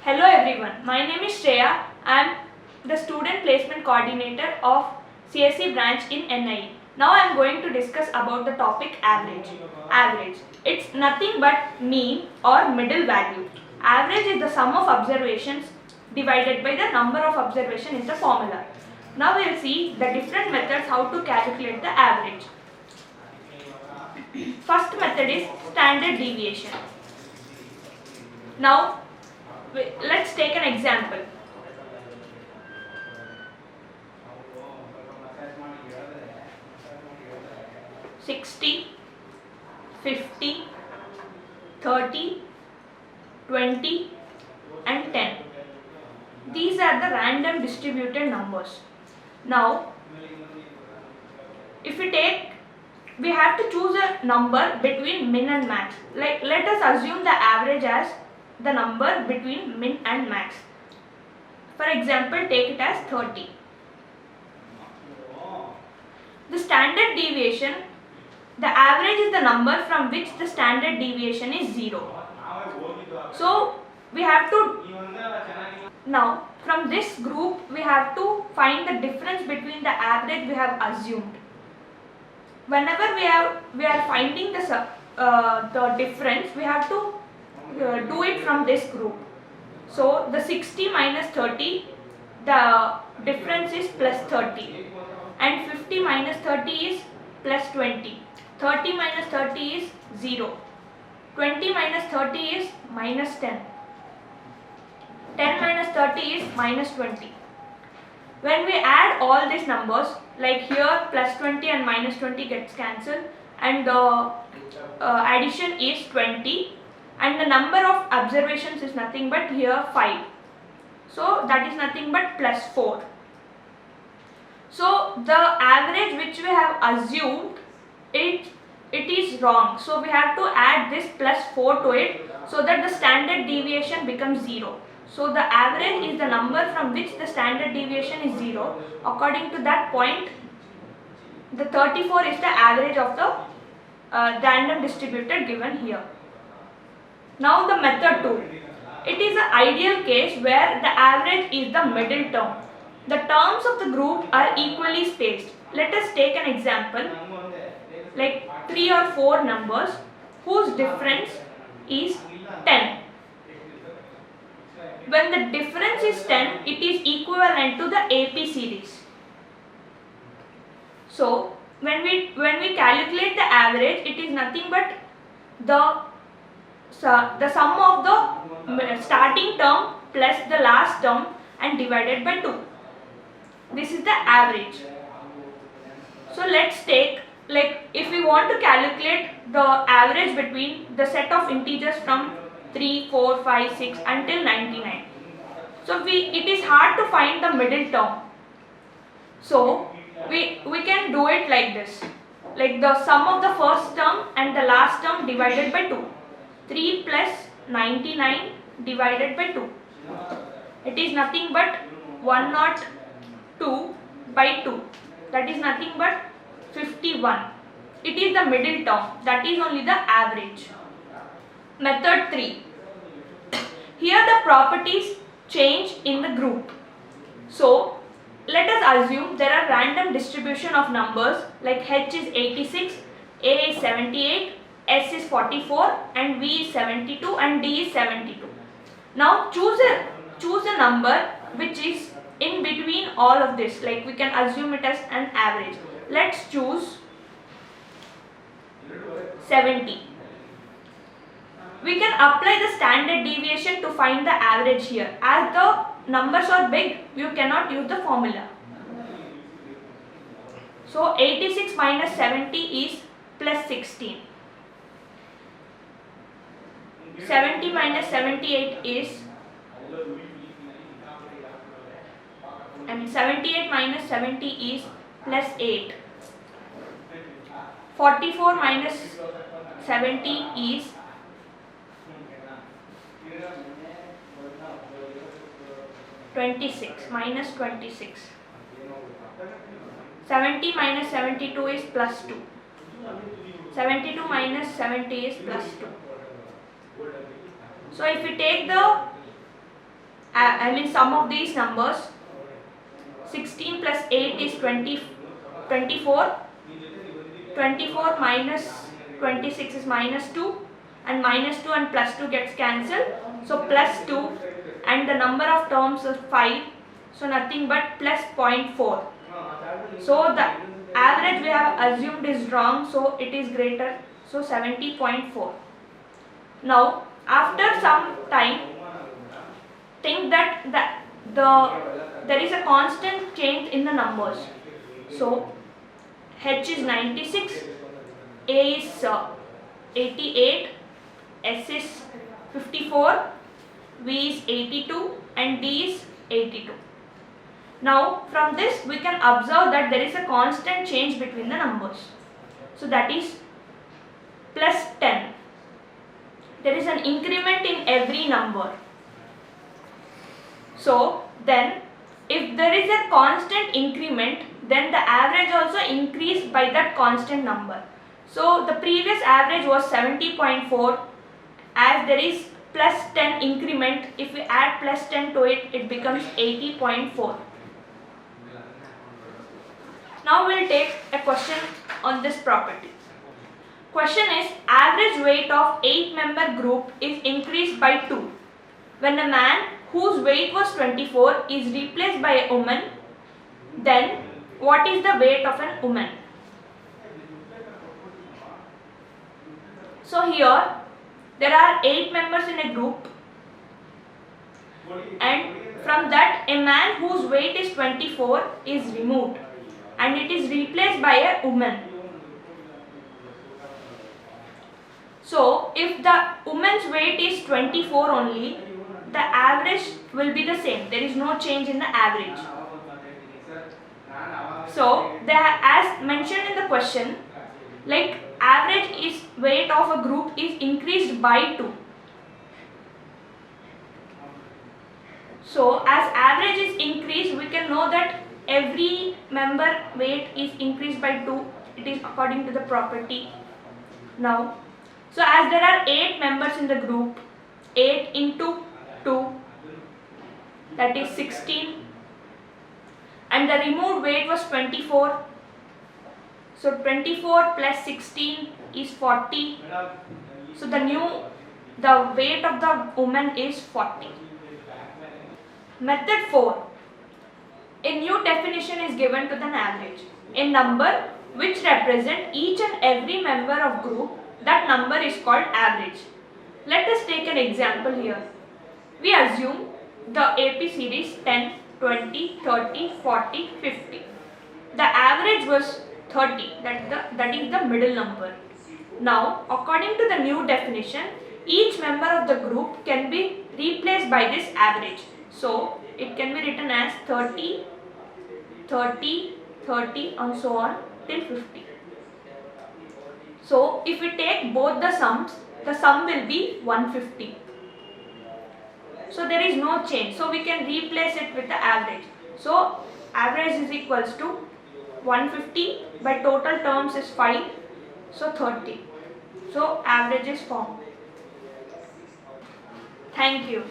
Hello everyone, my name is Shreya. I am the Student Placement Coordinator of CSE branch in NIE. Now I am going to discuss about the topic average. Average. It's nothing but mean or middle value. Average is the sum of observations divided by the number of observations in the formula. Now we will see the different methods how to calculate the average. First method is standard deviation. Now let's take an example. $60, $50, $30, $20 and $10. These are the random distributed numbers. Now, if we have to choose a number between min and max. Like let us assume the average as the number between min and max. For example, take it as 30. The standard deviation, the average is the number from which the standard deviation is 0. So we have to, now from this group we have to find the difference between the average we have assumed. Whenever we are finding the difference, we have to do it from this group. So the 60 minus 30, the difference is plus 30, and 50 minus 30 is plus 20. 30 minus 30 is 0. 20 minus 30 is minus 10. 10 minus 30 is minus 20. When we add all these numbers, like here plus 20 and minus 20 gets cancelled, and the addition is 20, and the number of observations is nothing but here 5. So that is nothing but plus 4. So the average which we have assumed, it is wrong. So we have to add this plus 4 to it so that the standard deviation becomes 0. So the average is the number from which the standard deviation is 0. According to that point, the 34 is the average of the random distributed given here. Now the method 2. It is an ideal case where the average is the middle term. The terms of the group are equally spaced. Let us take an example, like 3 or 4 numbers whose difference is 10. When the difference is 10, it is equivalent to the AP series. So when we calculate the average, it is nothing but the sum of the starting term plus the last term and divided by 2. This is the average. So let's take, like if we want to calculate the average between the set of integers from 3, 4, 5, 6 until 99. So it is hard to find the middle term. So we can do it like this, like the sum of the first term and the last term divided by 2. 3 plus 99 divided by 2. It is nothing but 102 by 2. That is nothing but 51. It is the middle term. That is only the average. Method 3. Here the properties change in the group. So let us assume there are random distribution of numbers, like H is 86, A is 78, S is 44 and V is 72 and D is 72. Now choose a number which is in between all of this, like we can assume it as an average. Let's choose 70. We can apply the standard deviation to find the average here. As the numbers are big, you cannot use the formula. So 86 minus 70 is plus 16. 70 minus 78 is, 78 minus 70 is plus 8. 44 minus 70 is 26 minus 26. 70 minus 72 is plus 2. 72 minus 70 is plus 2. So if we take the I mean sum of these numbers. 16 plus 8 is 24. 24 minus 26 is minus 2, and minus 2 and plus 2 gets cancelled, so plus 2, and the number of terms is 5, so nothing but plus 0.4. So the average we have assumed is wrong, so it is greater, so 70.4. Now after some time, think that there is a constant change in the numbers. So H is 96, A is 88, S is 54, V is 82, and D is 82. Now from this we can observe that there is a constant change between the numbers. So that is plus 10. There is an increment in every number. So then if there is a constant increment, then the average also increased by that constant number. So the previous average was 70.4. As there is plus 10 increment, if we add plus 10 to it, it becomes 80.4. Now we will take a question on this property. Question is, average weight of 8-member group is increased by 2 when a man whose weight was 24 is replaced by a woman. Then what is the weight of an woman? So here there are 8 members in a group, and from that a man whose weight is 24 is removed and it is replaced by a woman. So if the woman's weight is 24 only, the average will be the same. There is no change in the average. So as mentioned in the question, like average is weight of a group is increased by 2. So as average is increased, we can know that every member weight is increased by 2. It is according to the property. Now, so as there are 8 members in the group, 8 into 2, that is 16, and the removed weight was 24. So 24 plus 16 is 40. So the weight of the woman is 40. Method 4. A new definition is given to the average. A number which represents each and every member of group, that number is called average. Let us take an example here. We assume the AP series 10, 20, 30, 40, 50. The average was 30, that is the middle number. Now, according to the new definition, each member of the group can be replaced by this average. So, it can be written as 30, 30, 30 and so on till 50. So, if we take both the sums, the sum will be 150. So, there is no change. So, we can replace it with the average. So, average is equals to 150 by total terms is 5. So, 30. So, average is formed. Thank you.